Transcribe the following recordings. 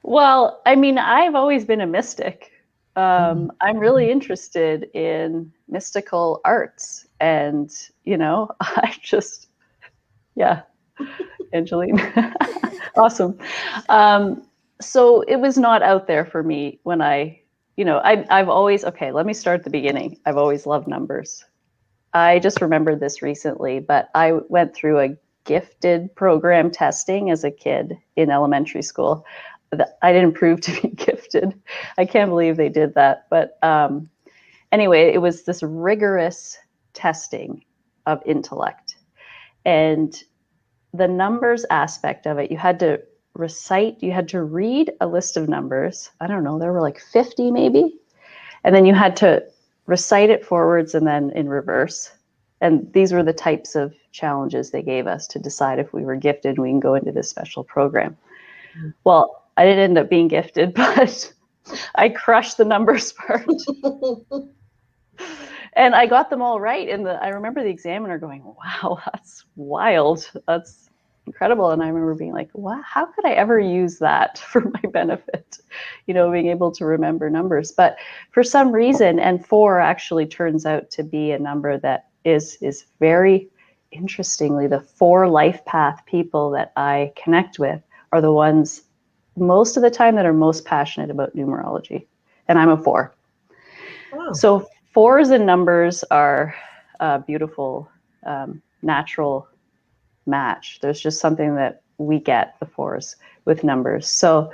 Well, I mean, I've always been a mystic. I'm really interested in mystical arts, and I just, yeah, Angeline, awesome. So it was not out there for me when I've always, okay, let me start at the beginning. I've always loved numbers. I just remembered this recently, but I went through a gifted program testing as a kid in elementary school. I didn't prove to be gifted. I can't believe they did that. But anyway, it was this rigorous testing of intellect. And the numbers aspect of it, you had to read a list of numbers. I don't know, there were like 50 maybe. And then you had to recite it forwards and then in reverse. And these were the types of challenges they gave us to decide if we were gifted, we can go into this special program. Well, I didn't end up being gifted, but I crushed the numbers part. And I got them all right. And I remember the examiner going, wow, that's wild. That's incredible. And I remember being like, wow, how could I ever use that for my benefit? Being able to remember numbers. But for some reason, and 4 actually turns out to be a number that is very interestingly, the 4 life path people that I connect with are the ones most of the time that are most passionate about numerology. And I'm a 4. Wow. So 4s and numbers are a beautiful natural match. There's just something that we get, the 4s, with numbers. So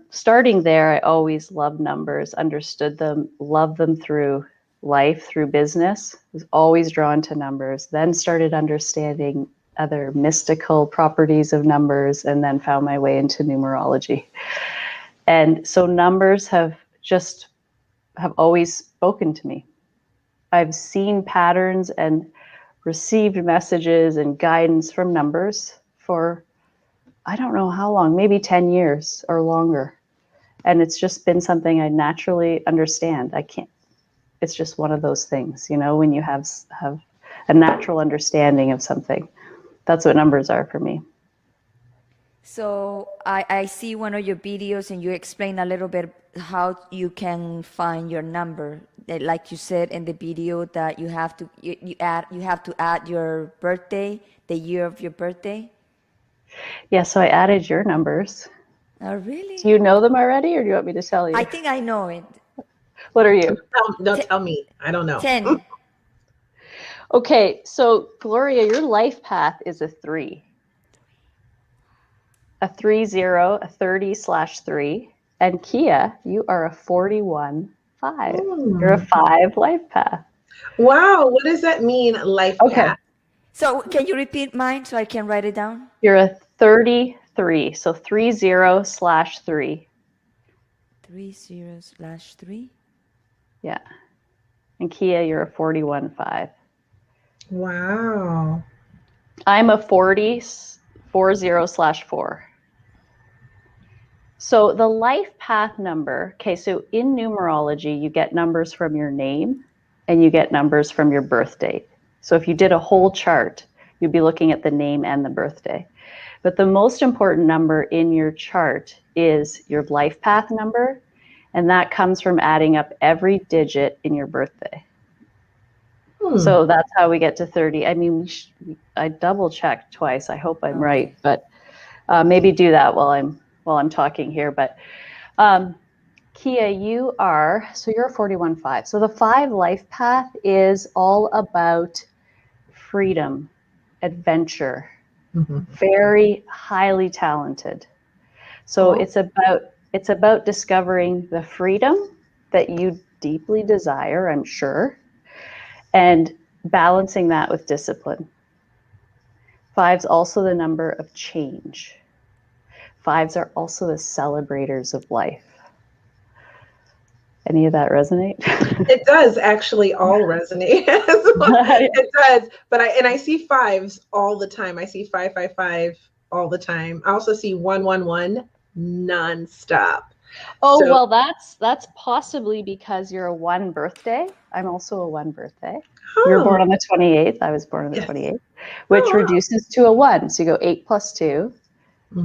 starting there, I always loved numbers, understood them, loved them through life, through business, was always drawn to numbers, then started understanding other mystical properties of numbers, and then found my way into numerology. And so numbers have always spoken to me. I've seen patterns and received messages and guidance from numbers for, I don't know how long, maybe 10 years or longer. And it's just been something I naturally understand. It's just one of those things, when you have a natural understanding of something. That's what numbers are for me. So I see one of your videos and you explain a little bit how you can find your number. Like you said in the video that you have to add your birthday, the year of your birthday. Yeah, so I added your numbers. Oh, really? Do you know them already, or do you want me to tell you? I think I know it. What are you? Don't tell me. I don't know. 10. Okay, so Gloria, your life path is a 3. A 30, a 30/3. And Kia, you are a 41/5. You're a 5 life path. Wow, what does that mean, life path? So can you repeat mine so I can write it down? You're a 33, so 30/3. 30/3? Yeah. And Kia, you're a 41/5. Wow. I'm a 40/4. So the life path number, okay, so in numerology, you get numbers from your name and you get numbers from your birth date. So if you did a whole chart, you'd be looking at the name and the birthday. But the most important number in your chart is your life path number, and that comes from adding up every digit in your birthday. So that's how we get to 30. I mean, I double checked twice. I hope I'm right, but maybe do that while I'm talking here. But Kia, you're a 41/5. So the 5 life path is all about freedom, adventure, very highly talented. So it's about discovering the freedom that you deeply desire, I'm sure, and balancing that with discipline. 5's also the number of change. 5's are also the celebrators of life. Any of that resonate? It does actually all resonate. It does. But I see 5s all the time. I see 555 all the time. I also see 111 nonstop. Oh, so, well, that's possibly because you're a 1 birthday. I'm also a 1 birthday. You were born on the 28th. I was born on the 28th, which reduces to a 1. So you go 8 + 2.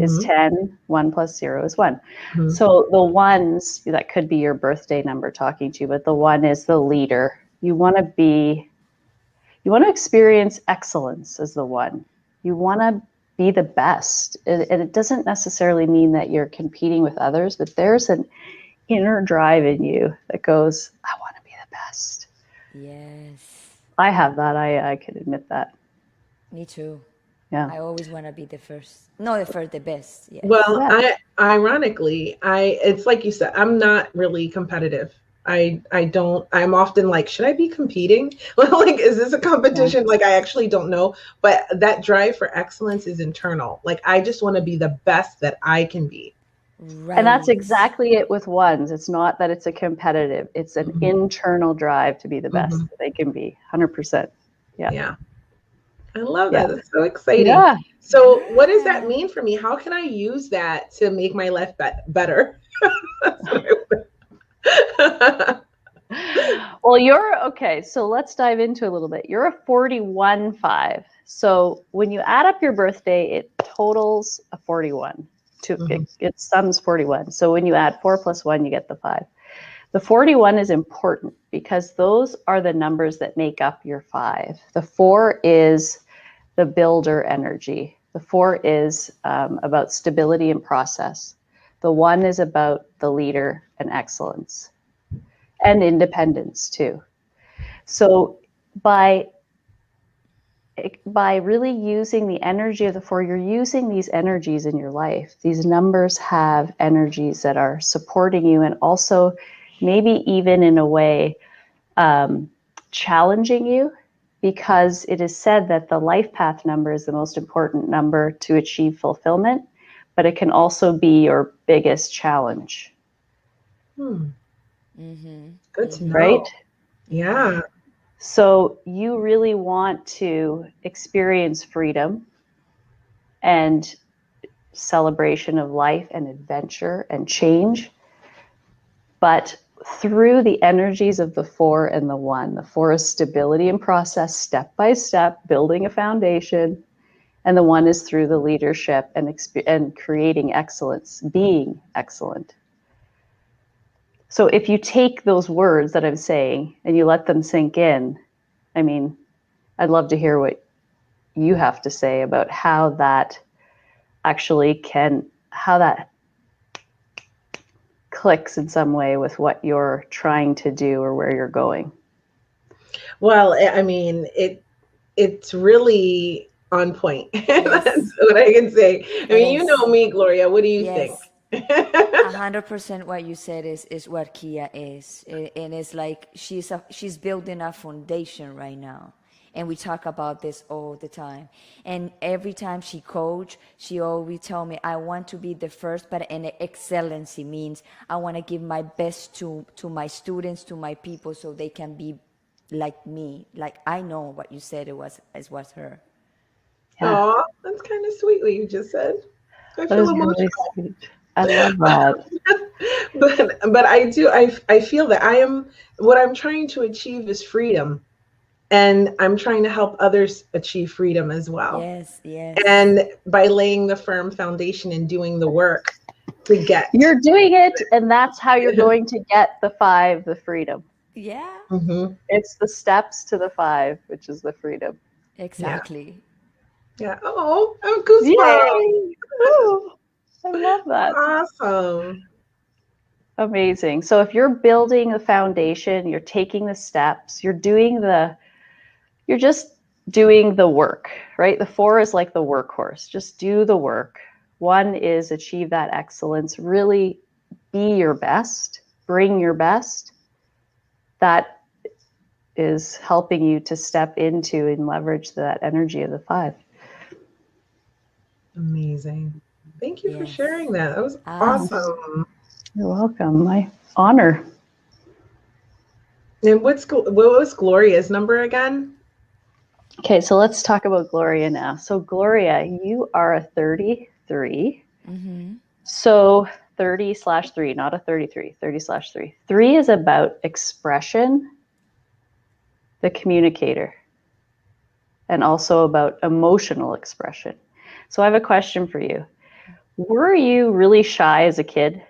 is Mhm. 10. 1 plus 0 is 1. Mhm. So the ones, that could be your birthday number talking to you, but the 1 is the leader. You want to experience excellence as the 1. You want to be the best. And it doesn't necessarily mean that you're competing with others, but there's an inner drive in you that goes, I want to be the best. Yes. I have that. I can admit that. Me too. Yeah. I always want to be the first. No, the first, the best. Yes. Well, Yeah. ironically, it's like you said, I'm not really competitive. I don't, I'm often like, should I be competing? Like, is this a competition? Yeah. Like, I actually don't know. But that drive for excellence is internal. Like, I just want to be the best that I can be. And that's Right. exactly it with ones. It's not that it's a competitive, it's an Mhm. internal drive to be the best Mhm. that they can be. 100%. Yeah. Yeah. I love Yeah. that. That's so exciting. Yeah. So, what does that Yeah. mean for me? How can I use that to make my life better? That's what I Well, you're okay. So let's dive into a little bit. You're a 41-5. So when you add up your birthday, it totals a 41. Mhm. It sums 41. So when you add 4 plus 1, you get the 5. The 41 is important because those are the numbers that make up your 5. The 4 is the builder energy. The 4 is about stability and process. The 1 is about the leader and excellence and independence too. So by really using the energy of the 4, you're using these energies in your life. These numbers have energies that are supporting you and also maybe even in a way challenging you, because it is said that the life path number is the most important number to achieve fulfillment, but it can also be your biggest challenge. Hmm. Mm-hmm. Good to Mm-hmm. Right? know. Yeah. So you really want to experience freedom and celebration of life and adventure and change, but through the energies of the 4 and the 1. The 4 is stability and process, step by step, building a foundation. And the 1 is through the leadership and creating excellence, being excellent. So if you take those words that I'm saying and you let them sink in, I mean, I'd love to hear what you have to say about how that how that clicks in some way with what you're trying to do or where you're going. Well, I mean, it's really on point. That's Yes. what I can say. I It mean, you know is. me, Gloria. What do you think? Yes. 100% what you said is what Kia is. And it's like she's building a foundation right now. And we talk about this all the time. And every time she coach, she always tell me, I want to be the first, but in excellency means I want to give my best to my students, to my people, so they can be like me. Like I know what you said it was her. Yeah, Oh, that's kind of sweet what you just said. I that feel is really emotional. sweet. I love that. But I feel that I am what I'm trying to achieve is freedom. And I'm trying to help others achieve freedom as well. Yes, yes. And by laying the firm foundation and doing the work to get. You're doing it, and that's how you're going to get the 5, the freedom. Yeah, Mhm. It's the steps to the 5, which is the freedom. Yeah. exactly. Yeah. Oh, I'm goosebumps. Yay! Ooh, I love that. Awesome. Amazing. So if you're building a foundation, you're taking the steps, you're just doing the work, right? The 4 is like the workhorse. Just do the work. 1 is achieve that excellence, really be your best, bring your best. That is helping you to step into and leverage that energy of the 5. Amazing. Thank you for Yes. sharing that. That was Awesome. awesome. You're welcome. My honor. And what was Gloria's number again? Okay, so let's talk about Gloria now. So Gloria, you are a 33. Mm-hmm. So 30/3, not a 33, 30/3. 3 is about expression, the communicator, and also about emotional expression. So I have a question for you. Were you really shy as a kid?